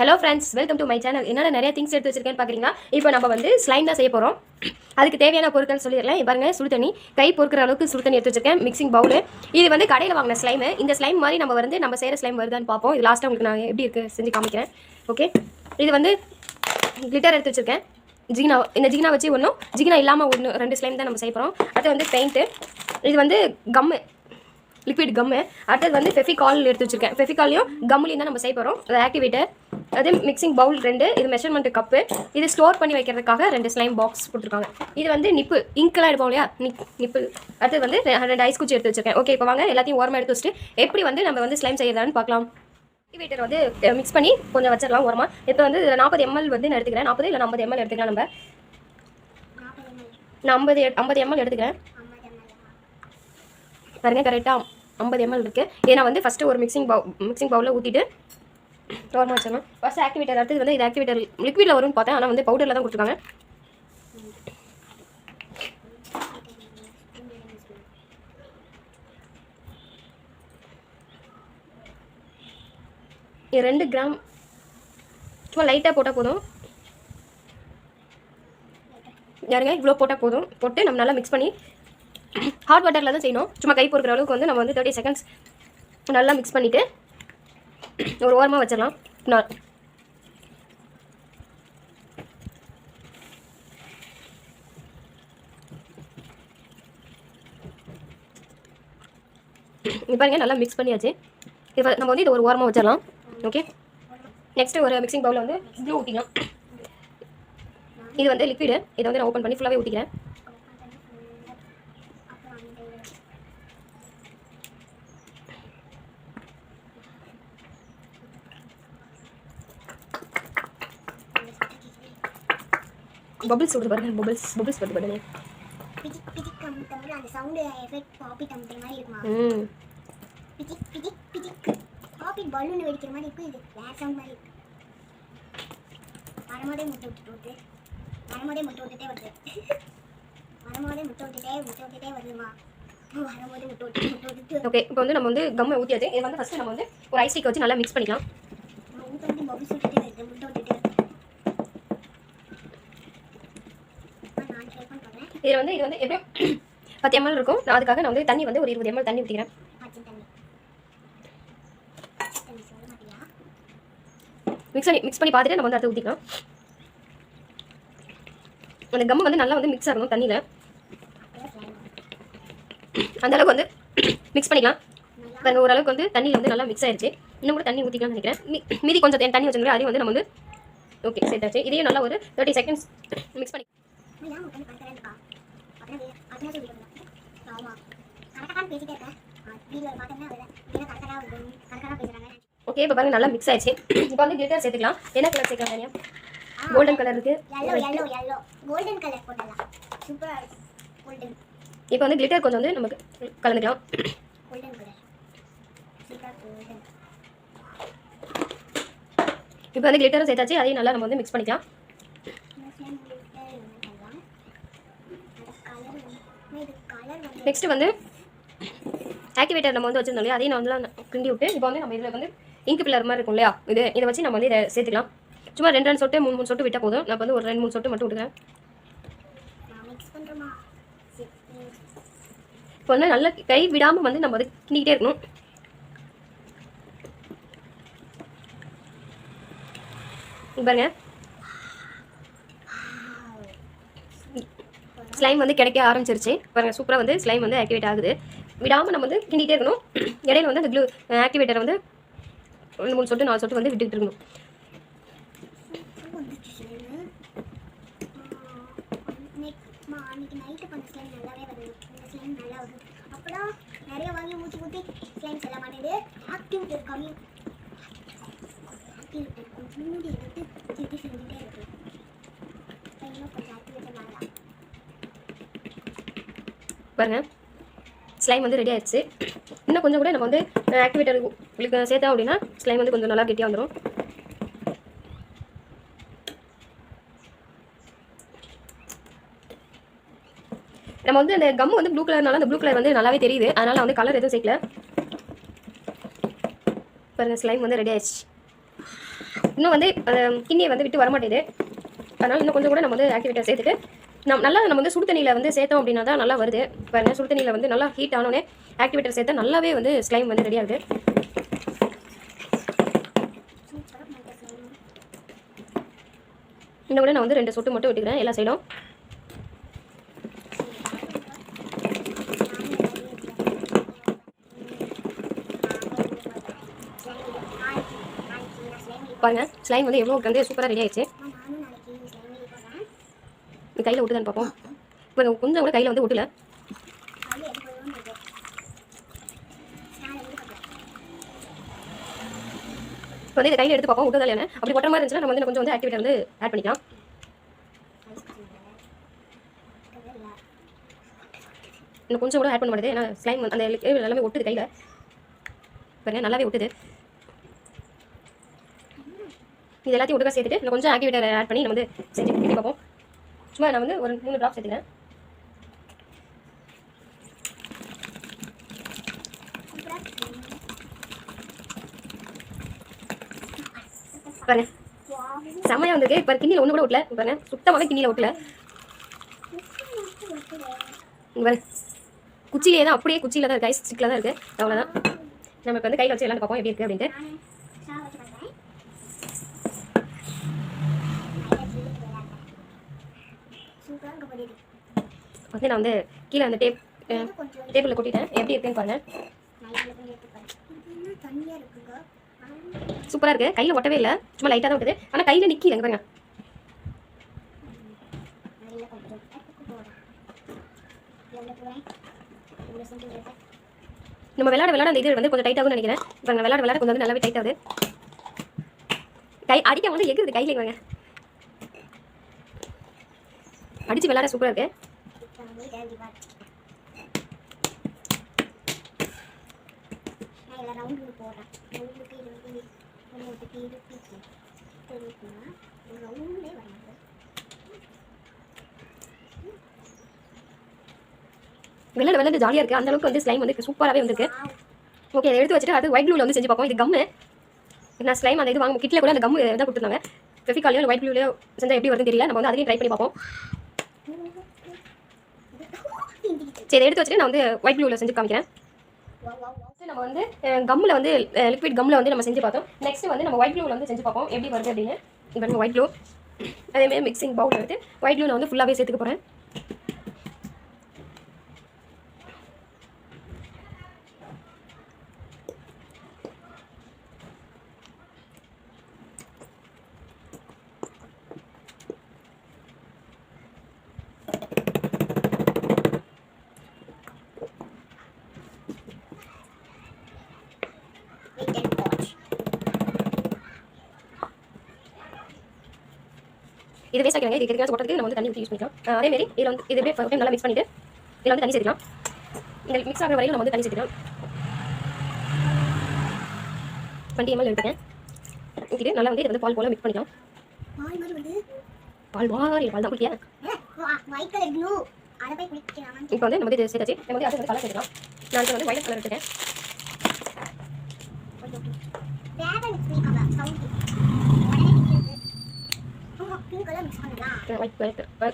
Hello friends, welcome to my channel. என்னடா நிறைய things எடுத்து வச்சிருக்கேன்னு பாக்குறீங்களா? இப்போ நம்ம வந்து ஸ்லைம் தான் செய்ய போறோம். அதுக்கு தேவையான பொருட்கள் சொல்லிரலாம். பாருங்க சுடு தண்ணி, கை பொறுக்குற அளவுக்கு சுடு தண்ணி எடுத்து வச்சிருக்கேன். மிக்சிங் பவுல். இது வந்து கடையில வாங்குன ஸ்லைம். இந்த ஸ்லைம் மாதிரி நம்ம செய்யற ஸ்லைம் வருதான்னு பாப்போம். இது லாஸ்டா உங்களுக்கு நான் எப்படி இருக்கு செஞ்சு காமிக்கிறேன். ஓகே. இது வந்து கிளிட்டர் எடுத்து வச்சிருக்கேன். ஜிகினா இந்த ஜிகினா வச்சு ஒண்ணும் ஜிகினா இல்லாம ரெண்டு ஸ்லைம் தான் நம்ம செய்ய போறோம். அது வந்து பெயிண்ட். இது வந்து கம் liquid gum. அடுத்து வந்து ஃபெவிகால் எடுத்து வச்சிருக்கேன். ஃபெவிகாலையும் கம்லையும் தான் நம்ம செய்ய போறோம். அது ஆக்டிவேட்டர், அது மிக்சிங் பவுல் 2, இது மெஷர்மெண்ட் கப், இது ஸ்டோர் பண்ணி வைக்கிறதுக்காக 2 ஸ்லைம் பாக்ஸ் கொடுத்துருக்காங்க. இது வந்து நிப்பு இங்க்லாம் எடுப்போம் இல்லையா, நிப்பு. அடுத்து வந்து 2 ஐஸ் குச்சி எடுத்து வச்சிருக்கேன். ஓகே, இப்போ வாங்க எல்லாத்தையும் ஓரமாக எடுத்து வச்சுட்டு எப்படி வந்து நம்ம வந்து ஸ்லைம் செய்யறதான்னு பார்க்கலாம். ஆக்டிவேட்டர் வந்து மிக்ஸ் பண்ணி கொஞ்சம் வச்சிடலாம் ஓரமாக. இப்போ வந்து 40 ml வந்து நான் எடுத்துக்கிறேன். 40 இல்லை 50 ml எடுத்துக்கலாம். நான் 50 ml எடுத்துக்கிறேன். பாருங்க கரெக்டாக 50 ml இருக்குது. ஏன்னா வந்து ஃபஸ்ட்டு ஒரு மிக்சிங் பவுலில் ஊற்றிட்டு ஓரமாக வச்சிடணும். First activator. அடுத்தது வந்து இது ஆக்டிவேட்டர் லிக்விடில் வரும்னு பார்த்தேன், ஆனால் வந்து பவுடரில் தான் கொடுத்துருக்காங்க. இது 2 கிராம் சும்மா லைட்டாக போட்டால் போதும். யாருங்க இவ்வளோ போட்டால் போதும். போட்டு நம்ம நல்லா மிக்ஸ் பண்ணி ஹாட் வாட்டரில் தான் செய்யணும். சும்மா கை பொறுக்கிற அளவுக்கு வந்து நம்ம வந்து 30 seconds நல்லா மிக்ஸ் பண்ணிவிட்டு ஒரு ஓரமாக வச்சிடலாம். இப்போ பாருங்க நல்லா மிக்ஸ் பண்ணியாச்சு. இப்போ நம்ம வந்து இதை ஒரு ஓரமாக வச்சிடலாம். ஓகே, நெக்ஸ்ட்டு ஒரு மிக்சிங் பவுலில் வந்து க்ளூ ஊற்றிக்கலாம். இது வந்து லிக்விடு. இதை வந்து நான் ஓப்பன் பண்ணி ஃபுல்லாகவே ஊற்றிக்கிறேன். பபிள்ஸ் வருது பாருங்க, பபிள்ஸ் வருது பாருங்க. பிடிக் பிடிக் கம்மிட்டம்ல அந்த சவுண்ட் எஃபெக்ட் பாப்பி டம்டர் மாதிரி இருக்குமா? பிடிக் பிடிக் பிடிக் பாப்பி பலூன் வெடிக்கிற மாதிரி இருக்கு. இது வேற சவுண்ட் மாதிரி இருக்கு. வரமோதே முட்டை விட்டுட்டே வருது. வரமோதே முட்டை விட்டுட்டே வருதுமா. வரமோதே முட்டை விட்டுட்டு. ஓகே, இப்போ வந்து நம்ம வந்து கம் ஊற்றியாச்சு. இது வந்து ஃபர்ஸ்ட் நம்ம வந்து ஒரு ஐஸ் ஸ்டிக் வச்சு நல்லா மிக்ஸ் பண்ணிக்கலாம். ஊத்த வந்து பபிள்ஸ் விட்டுட்டே வருது, முட்டை விட்டுட்டே. இது வந்து எப்படியும் 10 ml இருக்கும். அதுக்காக நான் வந்து தண்ணி வந்து ஒரு 20 ml தண்ணி ஊற்றிக்கிறேன். மிக்ஸ் பண்ணி பார்த்துட்டு நம்ம வந்து அடுத்து ஊற்றிக்கலாம். அந்த கம் வந்து நல்லா வந்து மிக்ஸ் ஆகணும் தண்ணியில். அந்த அளவுக்கு வந்து மிக்ஸ் பண்ணிக்கலாம். பாருங்க ஓரளவுக்கு வந்து தண்ணியில் வந்து நல்லா மிக்ஸ் ஆயிடுச்சு. இன்னும் கூட தண்ணி ஊற்றிக்கலாம்னு நினைக்கிறேன். மீதி கொஞ்சம் தண்ணி வச்சுருந்தோம், அதையும் வந்து நம்ம வந்து ஓகே சேர்த்தாச்சு. இதையும் நல்லா ஒரு 30 seconds மிக்ஸ் பண்ணி ஓகே. இப்போ பாருங்க நல்லா மிக்ஸ் ஆயிடுச்சு. இப்போ வந்து கிளிட்டர் சேர்த்துக்கலாம். என்ன கலர் சேர்க்கலாம்? கோல்டன் கலர் இருக்கு. கோல்டன் கலர் போடலாம். சூப்பரா இருக்கு கோல்டன். இப்போ வந்து கிளிட்டர் கொஞ்சம் வந்து நமக்கு கலந்துக்கலாம். கோல்டன் கலர் சூப்பரா கோல்டன். இப்போ வந்து கிளிட்டரும் சேர்த்தாச்சு. அதையும் நல்லா நம்ம வந்து மிக்ஸ் பண்ணிக்கலாம். நெக்ஸ்ட் வந்து ஆக்டிவேட்டர் நம்ம வந்து வச்சிருந்தோம் இல்லையா, அதையும் நான் வந்து கிண்டி விட்டு இப்போ வந்து நம்ம இதில் வந்து இங்க் பில்லர் மாதிரி இருக்கும் இல்லையா, இதை வச்சு நம்ம வந்து இதை சேர்த்துக்கலாம். சும்மா 2 சொட்டு 3 சொட்டு விட்டால் போதும். நான் வந்து ஒரு 2-3 சொட்டு மட்டும் விட்டுக்கிறேன். இப்போ வந்து நல்லா கை விடாமல் வந்து நம்ம வந்து கிண்டிக்கிட்டே இருக்கணும். பாருங்க ஸ்லைம் வந்து கிடைக்க ஆரம்பிச்சிருச்சு. பாருங்க சூப்பராக வந்து ஸ்லைம் வந்து ஆக்டிவேட் ஆகுது. விடாமல் நம்ம வந்து கிண்டிகிட்டே இருக்கணும். இடையில வந்து அந்த க்ளூ ஆக்டிவேட்டரை வந்து 2-3 சொட்டு 4 சொட்டு வந்து விட்டுக்கிட்டு இருக்கணும். நிறைய வாங்கி ஊற்றி ஊற்றி ஸ்லைம் செல்ல மாட்டேங்குது. ஆக்டிவேட்டர் கம்மி. ஆக்டிவேட்டர் கொஞ்சம் மூடி எடுத்து திருப்பி செஞ்சுட்டே இருக்கு. இன்னும் கொஞ்சம் ஆக்டிவேட்டர் பண்ணலாம். பாருங்க ஸ்லைம் வந்து ரெடி ஆயிடுச்சு. இன்னும் கொஞ்சம் கூட நம்ம வந்து ஆக்டிவேட்டர் சேர்த்தோம் அப்படின்னா ஸ்லைம் வந்து கொஞ்சம் நல்லா கெட்டியாக வந்துடும். நம்ம வந்து அந்த கம் வந்து ப்ளூ கலர்னால அந்த ப்ளூ கலர் வந்து நல்லாவே தெரியுது. அதனால வந்து கலர் எதுவும் சேர்க்கல. பாருங்க ஸ்லைம் வந்து ரெடி ஆயிடுச்சு. இன்னும் வந்து கிண்ணியை வந்து விட்டு வரமாட்டேது. அதனால் இன்னும் கொஞ்சம் கூட நம்ம வந்து ஆக்டிவேட்டர் சேர்த்துட்டு நம்ம வந்து சுடு தண்ணியில் வந்து சேர்த்தோம் அப்படின்னா தான் நல்லா வருது. பாருங்கள், சுடு தண்ணியில் வந்து நல்லா ஹீட் ஆனோடனே ஆக்டிவேட்டர் சேர்த்தா நல்லாவே வந்து ஸ்லைம் வந்து ரெடி ஆகுது. இன்னும் கூட நான் வந்து 2 சொட்டு மட்டும் விட்டுக்கிறேன் எல்லா சைடும். பாருங்க, ஸ்லைம் வந்து எவ்வளோ வந்து சூப்பராக ரெடி ஆயிடுச்சு. கையில் விட்டுதான்னு பார்ப்போம். இப்போ கொஞ்சம் கூட கையில் வந்து விட்டுல. இப்போ வந்து இதை கையில் எடுத்து பார்ப்போம் விட்டுதா இல்லையா. அப்படி ஒட்டுற மாதிரி இருந்துச்சுன்னா நம்ம வந்து கொஞ்சம் வந்து ஆக்டிவேட்டர் வந்து ஆட் பண்ணிக்கலாம். இன்னும் கொஞ்சம் கூட ஆட் பண்ண மாட்டேது. ஏன்னா ஸ்லைம் அந்த எல்லாமே ஒட்டுது கையில். பாருங்க, நல்லாவே ஒட்டுது. இது எல்லாத்தையும் ஒட்டுக்கா சேர்த்துட்டு இன்னும் கொஞ்சம் ஆக்டிவேட்டர் ஆட் பண்ணி நம்ம வந்து செஞ்சு கிண்டி பார்ப்போம். சும்மா நான் வந்து ஒரு 3 ட்ராப் சேர்த்துக்கிறேன். பாருங்க, செம்மையாக வந்திருக்கு. இப்போ கிண்ணியில் ஒன்று கூட ஒட்டல. பாருங்க, சுத்தமாகவே கிண்ணியில் ஒட்டல. பாருங்க, குச்சியிலே தான், அப்படியே குச்சியில் தான் இருக்குது, ஐஸ் ஸ்டிக்கில் தான் இருக்குது. அவ்வளோதான். நம்ம இப்போ வந்து கையில் வச்சு எல்லாம் பார்ப்போம் எப்படி இருக்குது அப்படின்ட்டு. வந்து நான் வந்து கீழே அந்த டேபிளில் கொட்டிட்டேன். எப்படி இருக்குன்னு பாருங்க. சூப்பராக இருக்குது. கையில் ஒட்டவே இல்லை, சும்மா லைட்டாக தான் விட்டுது. ஆனால் கையில் நிற்கிது பாருங்க. நம்ம விளையாட அந்த இது வந்து கொஞ்சம் டைட்டாகும்னு நினைக்கிறேன். இப்போ விளையாட கொஞ்சம் வந்து நல்லாவே டைட் ஆகுது. கை அடிக்க வந்து எகுது கையில். வாங்க, அடிச்சு விளையாட சூப்பராக இருக்கு. விளையாட ஜாலியாக இருக்குது. அந்த அளவுக்கு வந்து ஸ்லைம் வந்து சூப்பராகவே வந்துருக்கு. ஓகே, அதை எடுத்து வச்சுட்டு அது ஒயிட் ப்ளூவில் வந்து செஞ்சு பார்ப்போம். இது கம்மு. நான் ஸ்லைம் அந்த இது வாங்க கிட்டில் கூட அந்த கம்மு தான் கொடுத்துருந்தாங்க. ஃபெவிகாலையோ ஒயிட் ப்ளூலையோ செஞ்சால் எப்படி வருதுன்னு தெரியல. நம்ம வந்து அதையும் ட்ரை பண்ணி பார்ப்போம். சரி, எடுத்து வச்சுட்டு நான் வந்து ஒயிட் ப்ளூவில் செஞ்சு காமிக்கிறேன். நம்ம வந்து கம்மில் வந்து லிக்விட் கம்மில் வந்து நம்ம செஞ்சு பார்த்தோம். நெக்ஸ்ட் வந்து நம்ம ஒயிட் ப்ளூவில் வந்து செஞ்சு பார்ப்போம் எப்படி வருது அப்படின்னு. இப்போ ஒயிட் ப்ளூ அதேமாதிரி மிக்சிங் பவுல் எடுத்து ஒயிட் ப்ளூ நான் வந்து ஃபுல்லாகவே சேர்த்துக்க போகிறேன். இது வேஸ்ட் ஆகிடுங்க. இதுக்கு எதுக்காக போட்டதுக்கு நம்ம வந்து தண்ணி ஊற்றி யூஸ் பண்ணிக்கலாம். அதேமாரி இதில் வந்து இது அப்படியே டைம் நல்லா மிக்ஸ் பண்ணிவிட்டு இதில் வந்து தண்ணி சேர்த்துக்கலாம். இந்த மிக்ஸ் ஆகிற வரையும் நம்ம வந்து தண்ணி சேர்த்துக்கலாம். 20 ml எடுத்துக்கேன். ஊற்றிட்டு நல்லா வந்து இதை வந்து பால் போல் மிக்ஸ் பண்ணிக்கலாம். பால் தான் குடிக்கியா. இப்போ வந்து நம்ம இது சேர்த்தாச்சு. நம்ம வந்து அது வந்து கலர் சேர்த்துக்கலாம். நான் வந்து ஒயிட் கலர் எடுத்துக்கேன்.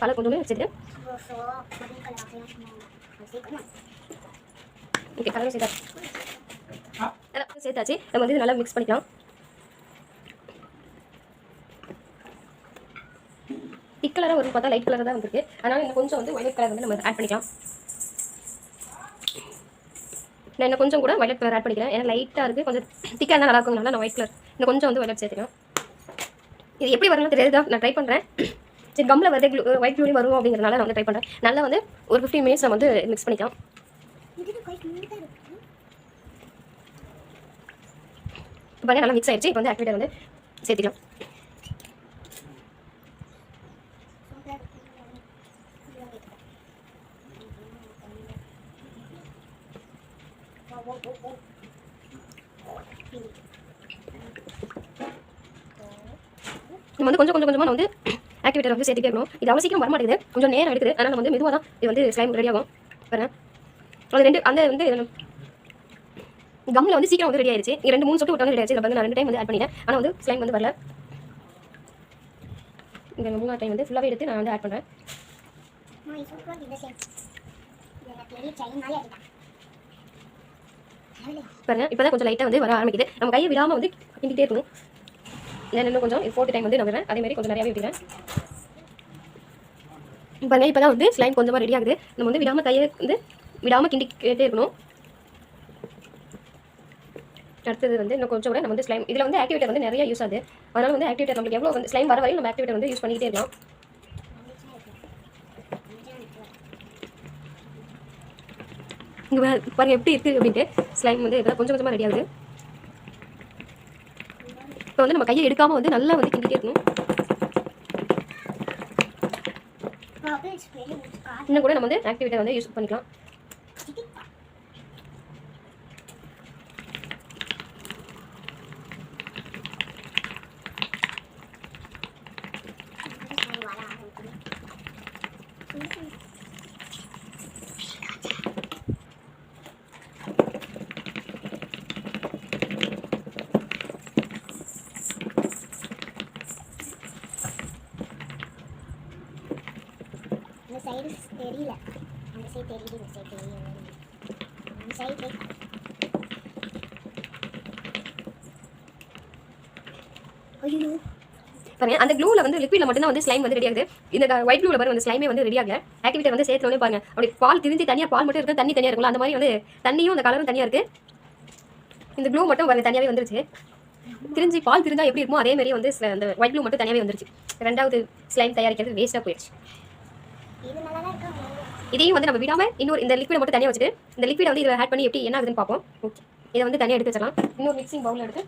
கலர் கொஞ்சமே வச்சுட்டு ஓகே, கலர் சேர்த்தாச்சு. நம்ம வந்து நல்லா மிக்ஸ் பண்ணிக்கலாம். திக் கலராக வரும் பார்த்தா லைட் கலர் தான் வந்துருக்கு. அதனால் இன்னும் கொஞ்சம் வந்து ஒயிட் கலர் வந்து நம்ம ஆட் பண்ணிக்கலாம். நான் இன்னும் கொஞ்சம் கூட ஒயிட் கலர் ஆட் பண்ணிக்கிறேன். ஏன்னா லைட்டாக இருக்குது, கொஞ்சம் திக்காக இருந்தால் நல்லா இருக்கும்னால நான் ஒயிட் கலர் இன்னும் கொஞ்சம் வந்து ஒயிட் சேர்த்துக்கலாம். இது எப்படி வரணும்னு தெரியாது தான், நான் ட்ரை பண்ணுறேன். சரி, கம்மில் வருது ஒயிட் ப்ளூலையும் வரும் அப்படிங்கிறதுனால நான் வந்து ட்ரை பண்ணுறேன். நல்லா வந்து ஒரு 15 minutes நம்ம வந்து மிக்ஸ் பண்ணிக்கலாம். இப்போ நல்லா மிக்ஸ் ஆகிடுச்சு. இப்போ வந்து ஆக்டிவேட்டர் வந்து சேர்த்துக்கலாம். நம்ம வந்து கொஞ்சமாக நான் வந்து ஆக்டிவேட்டர் வந்து சேர்த்துட்டே இருக்கணும். இது அவ்வளோ சீக்கிரம் வர மாட்டேங்குது, கொஞ்சம் நேரம் எடுக்குது. அதனால் நம்ம வந்து மெதுவாக தான் இது வந்து ஸ்லைம் ரெடி ஆகும். பாருங்க, அது 2 அந்த வந்து கம்மில் வந்து சீக்கிரம் வந்து ரெடி ஆயிடுச்சு. 2-3 சொட்டு விட்டு வந்து ரெடி ஆயிடுச்சு. இதில் வந்து நான் 2 டைம் வந்து ஆட் பண்ணிட்டேன். ஆனால் வந்து ஸ்லைம் வந்து வரல. இந்த 3 டைம் வந்து ஃபுல்லாகவே எடுத்து நான் வந்து ஆட் பண்ணுறேன். பாருங்க இப்போ தான் கொஞ்சம் லைட்டாக வந்து வர ஆரம்பிக்குது. நம்ம கையை விடாமல் வந்து கிண்டிகிட்டே இருக்கணும். இன்னும் கொஞ்சம் 4th டைம் வந்து நான் விடுறேன். அதேமாதிரி கொஞ்சம் நிறையாவே விடுறேன். பாருங்க இப்போ தான் வந்து ஸ்லைம் கொஞ்சமாக ரெடி ஆகுது. நம்ம வந்து கையை வந்து விடாமல் கிண்டிக்கிட்டே இருக்கணும். அடுத்தது வந்து இன்னும் கொஞ்சம் கூட நம்ம வந்து ஸ்லைம் இதில் வந்து ஆக்டிவேட்டர் வந்து நிறைய யூஸ் ஆகுது. அதனால் வந்து ஆக்டிவேட்டர் நம்மளுக்கு எவ்வளோ வந்து ஸ்லைம் வர வரையும் நம்ம ஆக்டிவேட்டர் வந்து யூஸ் பண்ணிக்கிட்டே இருக்கலாம். இங்கே பாருங்கள் எப்படி இருக்குது அப்படின்ட்டு ஸ்லைம் வந்து இப்போ கொஞ்சம் கொஞ்சமாக ரெடி ஆகுது. இப்போ வந்து நம்ம கையை எடுக்காமல் வந்து நல்லா வந்து கிண்டிகிட்டே இருக்கணும். இன்னும் கூட நம்ம வந்து ஆக்டிவேட்டர் வந்து யூஸ் பண்ணிக்கலாம். சைடு தெரியல, அந்த சைடு தெரியுது, இந்த சைடு தெரியல, அந்த சைடு ஐயோ பாருங்க அந்த க்ளூவில் வந்து லிக்விடில் மட்டும்தான் வந்து ஸ்லைம் வந்து ரெடி ஆகுது. இந்த ஒயிட் க்ளூவில் பாருங்க அந்த ஸ்லைமே வந்து ரெடி ஆகல. ஆக்டிவேட்டர் வந்து சேர்த்தோடனே பாருங்க அப்படி பால் திரிஞ்சு தனியாக பால் மட்டும் இருக்குது, தண்ணி தனியாக இருக்கும்ல, அந்த மாதிரி வந்து தண்ணியும் அந்த கலரும் தனியாக இருக்குது. இந்த க்ளூ மட்டும் பாருங்க தனியாகவே வந்துருச்சு. திரிஞ்சு பால் திரிஞ்சா எப்படி இருக்குமோ அதே மாதிரி வந்து அந்த ஒயிட் க்ளூ மட்டும் தனியாகவே வந்துருச்சு. ரெண்டாவது ஸ்லைம் தயாரிக்கிறது வேஸ்ட்டாக போயிடுச்சு. இதையும் வந்து நம்ம விடாமல் இன்னொரு இந்த லிக்விடை மட்டும் தனியாக வச்சுட்டு இந்த லிக்விடை வந்து இதில் ஆட் பண்ணி எப்படி என்ன ஆகுதுன்னு பார்ப்போம். ஓகே, இதை வந்து தனியாக எடுத்து வச்சிடலாம். இன்னொரு மிக்சிங் பவுலில் எடுத்து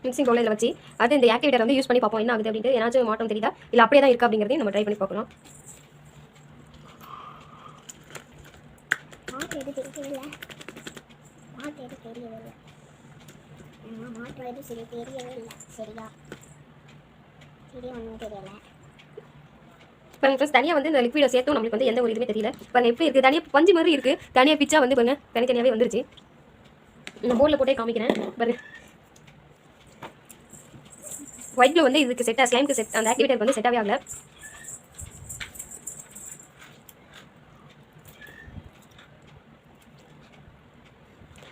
மிக்சிங் பவுலில் இதில் வச்சு அது இந்த ஆக்டிவேட்டர் வந்து யூஸ் பண்ணி பார்ப்போம் என்ன ஆகுது அப்படின்ட்டு. ஏதாச்சும் மாற்றம் தெரியுதா இல்லை அப்படியே தான் இருக்கா அப்படிங்கிறதையும் நம்ம ட்ரை பண்ணி பார்க்கலாம். பாருங்க ஃப்ரெண்ட்ஸ் தனியாக வந்து இந்த லிக்விடை சேர்த்தும் நம்மளுக்கு வந்து எந்த ஒரு இதுவுமே தெரியல. பாருங்க எப்படி இருக்குது, தனியாக பஞ்சு மாதிரி இருக்குது. தனியாக பிச்சா வந்து பாருங்க தனித்தனியாகவே வந்துருச்சு. நான் போர்டில் போட்டே காமிக்கிறேன் பாருங்க. ஒயிட் க்ளூ வந்து இதுக்கு செட்டாக ஸ்லைமுக்கு செட் அந்த ஆக்டிவேட்டருக்கு வந்து செட்டாகவே ஆகல.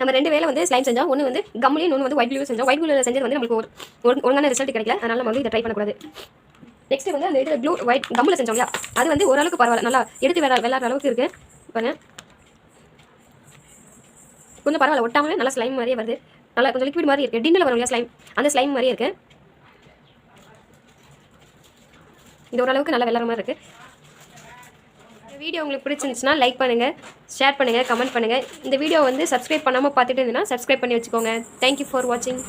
நம்ம 2 வேலை வந்து ஸ்லைம் செஞ்சோம். ஒன்று வந்து கம்முலையும் ஒன்று வந்து ஒயிட் க்ளூ செஞ்சோம். ஒயிட் க்ளூவில் செஞ்சது வந்து நம்மளுக்கு ஒரு ஒழுங்கான ரிசல்ட் கிடைக்கல. அதனால நம்ம வந்து இதை ட்ரை பண்ணக்கூடாது. நெக்ஸ்ட் வந்து அந்த இது க்ளூ ஒயிட் கம்மில் செஞ்சோம் இல்லையா, அது வந்து ஓரளவுக்கு பரவாயில்ல, நல்லா எடுத்து விளையாடுற அளவுக்கு இருக்குது. பாருங்க கொஞ்சம் பரவாயில்ல, ஒட்டாமலே நல்லா ஸ்லைம் மாதிரியே வருது. நல்லா கொஞ்சம் லிக்விட் மாதிரி இருக்குது. டின்னில் வரும் இல்லையா ஸ்லைம், அந்த ஸ்லைம் மாதிரியே இருக்குது. இது ஓரளவுக்கு நல்லா விளையாடுற மாதிரி இருக்குது. இந்த வீடியோ உங்களுக்கு பிடிச்சிருந்துச்சுன்னா லைக் பண்ணுங்கள், ஷேர் பண்ணுங்கள், கமெண்ட் பண்ணுங்கள். இந்த வீடியோ வந்து சப்ஸ்கிரைப் பண்ணாமல் பார்த்துட்டு இருந்தீங்கன்னா சப்ஸ்கிரைப் பண்ணி வச்சுக்கோங்க. தேங்க்யூ ஃபார் வாட்சிங்.